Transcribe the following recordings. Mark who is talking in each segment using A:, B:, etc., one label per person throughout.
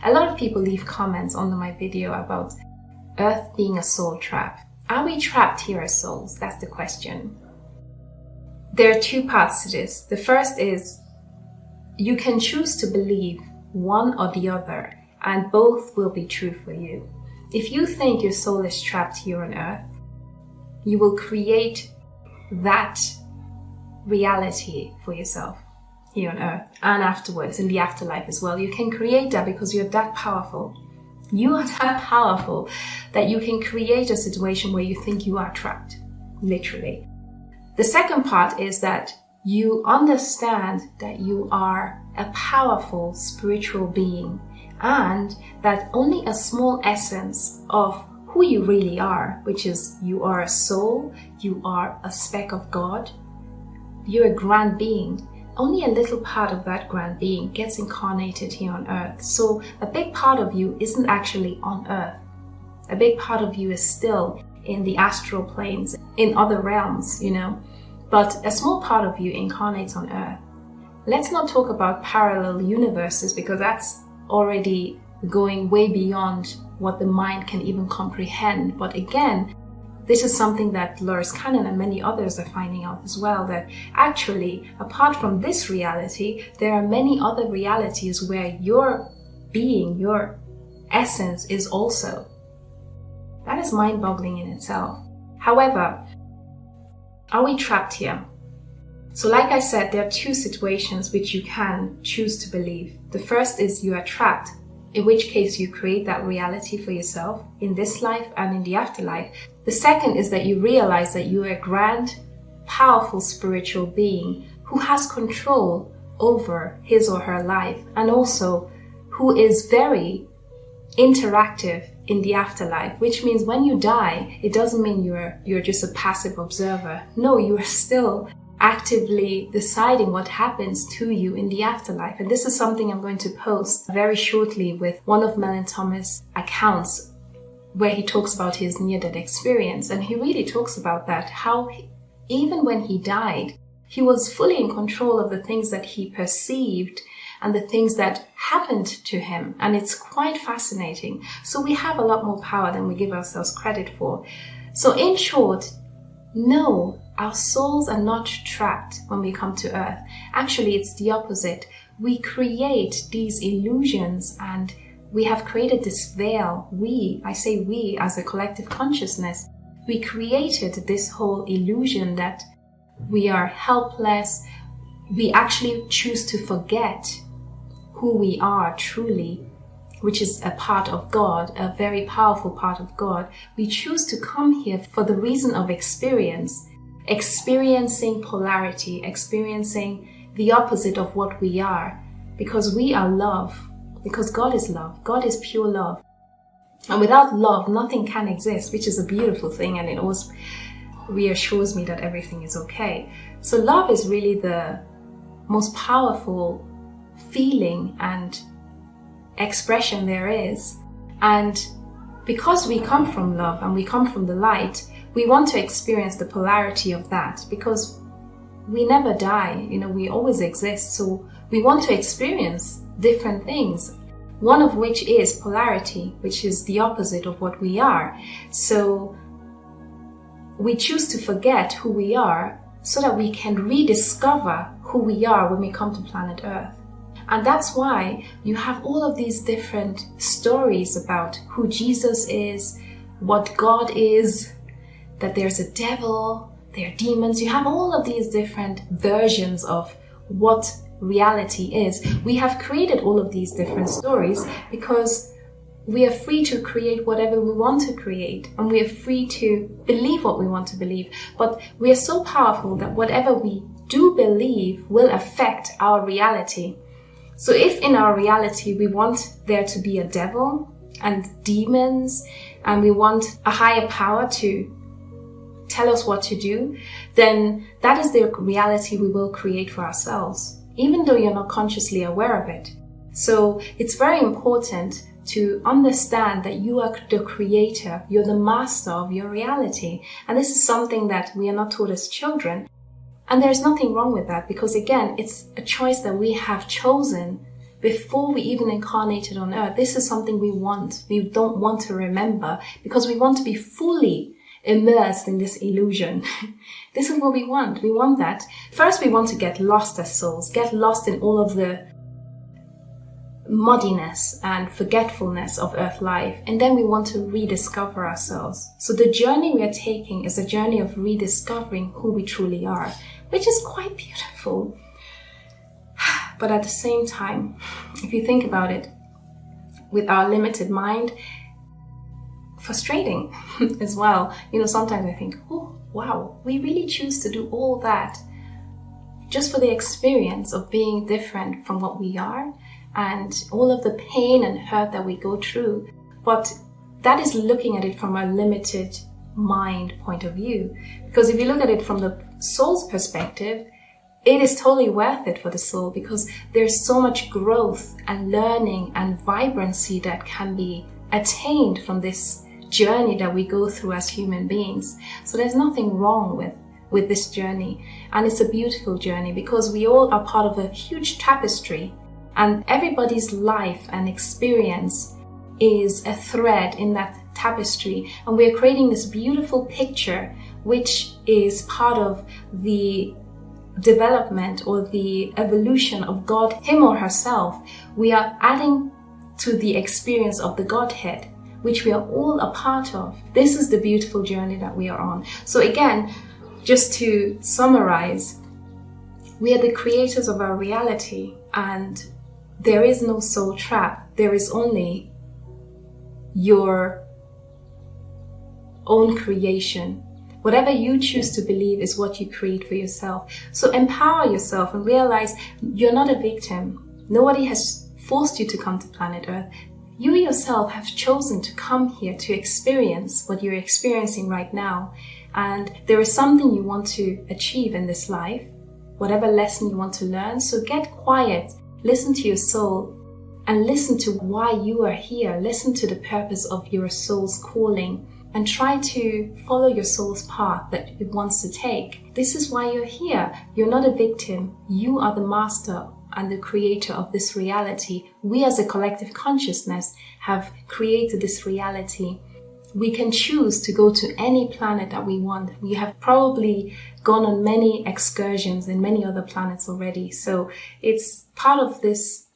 A: A lot of people leave comments under my video about Earth being a soul trap. Are we trapped here as souls? That's the question. There are two parts to this. The first is you can choose to believe one or the other, and both will be true for you. If you think your soul is trapped here on Earth, you will create that reality for yourself here on Earth and afterwards in the afterlife as well. You can create that because you're that powerful. You are that powerful that you can create a situation where you think you are trapped, literally. The second part is that you understand that you are a powerful spiritual being and that only a small essence of who you really are, which is you are a soul, you are a speck of God, you're a grand being. Only a little part of that grand being gets incarnated here on Earth. So a big part of you isn't actually on Earth. A big part of you is still in the astral planes, in other realms, But a small part of you incarnates on Earth. Let's not talk about parallel universes because that's already going way beyond what the mind can even comprehend. But again, this is something that Lars Cannon and many others are finding out as well, that actually, apart from this reality, there are many other realities where your being, your essence is also. That is mind-boggling in itself. However, are we trapped here? So like I said, there are two situations which you can choose to believe. The first is you are trapped, in which case you create that reality for yourself in this life and in the afterlife. The second is that you realize that you are a grand, powerful spiritual being who has control over his or her life and also who is very interactive in the afterlife, which means when you die, it doesn't mean you're just a passive observer. No, you are still actively deciding what happens to you in the afterlife. And this is something I'm going to post very shortly with one of Melon Thomas' accounts where he talks about his near-death experience. And he really talks about that, how even when he died, he was fully in control of the things that he perceived and the things that happened to him. And it's quite fascinating. So we have a lot more power than we give ourselves credit for. So in short, no, our souls are not trapped when we come to Earth. Actually, it's the opposite. We create these illusions and we have created this veil. I say we as a collective consciousness, we created this whole illusion that we are helpless. We actually choose to forget who we are truly, which is a part of God, a very powerful part of God. We choose to come here for the reason of experiencing polarity, experiencing the opposite of what we are, because we are love, because God is love. God is pure love. And without love, nothing can exist, which is a beautiful thing, and it always reassures me that everything is okay. So love is really the most powerful feeling and expression there is. And because we come from love and we come from the light, we want to experience the polarity of that, because we never die, we always exist. So we want to experience different things, one of which is polarity, which is the opposite of what we are. So we choose to forget who we are so that we can rediscover who we are when we come to planet Earth. And that's why you have all of these different stories about who Jesus is, what God is, that there's a devil, there are demons. You have all of these different versions of what reality is. We have created all of these different stories because we are free to create whatever we want to create, and we are free to believe what we want to believe. But we are so powerful that whatever we do believe will affect our reality. So if in our reality we want there to be a devil and demons, and we want a higher power to tell us what to do, then that is the reality we will create for ourselves, even though you're not consciously aware of it. So it's very important to understand that you are the creator, you're the master of your reality. And this is something that we are not taught as children. And there's nothing wrong with that, because again, it's a choice that we have chosen before we even incarnated on earth. This is something we want. We don't want to remember because we want to be fully immersed in this illusion. This is what we want. We want that. First, we want to get lost as souls, get lost in all of the muddiness and forgetfulness of earth life, and then we want to rediscover ourselves. So the journey we are taking is a journey of rediscovering who we truly are, which is quite beautiful. But at the same time, if you think about it, with our limited mind, frustrating as well. Sometimes I think, oh wow, we really choose to do all that just for the experience of being different from what we are, and all of the pain and hurt that we go through. But that is looking at it from a limited mind point of view. Because if you look at it from the soul's perspective, it is totally worth it for the soul, because there's so much growth and learning and vibrancy that can be attained from this journey that we go through as human beings. So there's nothing wrong with this journey. And it's a beautiful journey because we all are part of a huge tapestry. And everybody's life and experience is a thread in that tapestry. And we're creating this beautiful picture, which is part of the development or the evolution of God, him or herself. We are adding to the experience of the Godhead, which we are all a part of. This is the beautiful journey that we are on. So again, just to summarize, we are the creators of our reality, and there is no soul trap. There is only your own creation. Whatever you choose to believe is what you create for yourself. So empower yourself and realize you're not a victim. Nobody has forced you to come to planet Earth. You yourself have chosen to come here to experience what you're experiencing right now. And there is something you want to achieve in this life, whatever lesson you want to learn. So get quiet. Listen to your soul and listen to why you are here. Listen to the purpose of your soul's calling and try to follow your soul's path that it wants to take. This is why you're here. You're not a victim. You are the master and the creator of this reality. We as a collective consciousness have created this reality. We can choose to go to any planet that we want. We have probably gone on many excursions in many other planets already. So it's part of this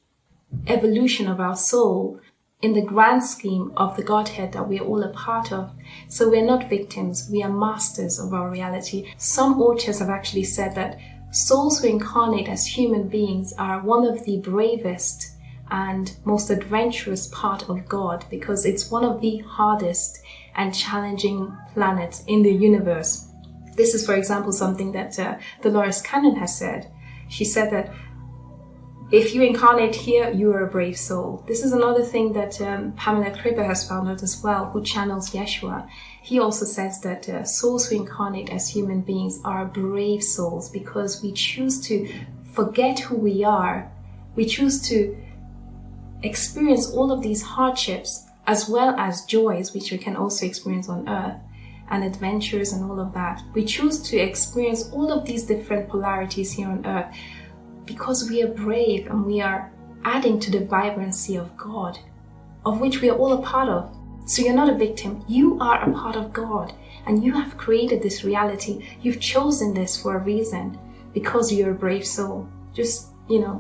A: evolution of our soul in the grand scheme of the Godhead that we are all a part of. So we're not victims, we are masters of our reality. Some authors have actually said that souls who incarnate as human beings are one of the bravest and most adventurous part of God, because it's one of the hardest and challenging planets in the universe. This is, for example, something that Dolores Cannon has said. She said that if you incarnate here, you are a brave soul. This is another thing that Pamela Kripper has found out as well, who channels Yeshua. He also says that souls who incarnate as human beings are brave souls, because we choose to forget who we are. We choose to experience all of these hardships as well as joys, which we can also experience on earth, and adventures and all of that. We choose to experience all of these different polarities here on earth because we are brave and we are adding to the vibrancy of God, of which we are all a part of. So you're not a victim, you are a part of God, and you have created this reality. You've chosen this for a reason, because you're a brave soul. Just,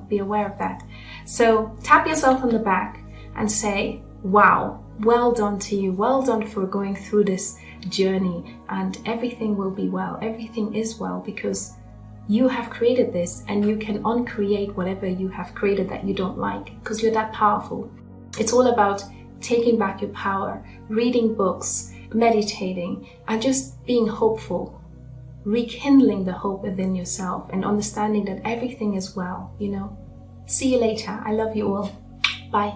A: be aware of that. So tap yourself on the back and say, wow, well done to you. Well done for going through this journey, and everything will be well. Everything is well, because you have created this, and you can uncreate whatever you have created that you don't like, because you're that powerful. It's all about taking back your power, reading books, meditating, and just being hopeful, rekindling the hope within yourself and understanding that everything is well, See you later. I love you all. Bye.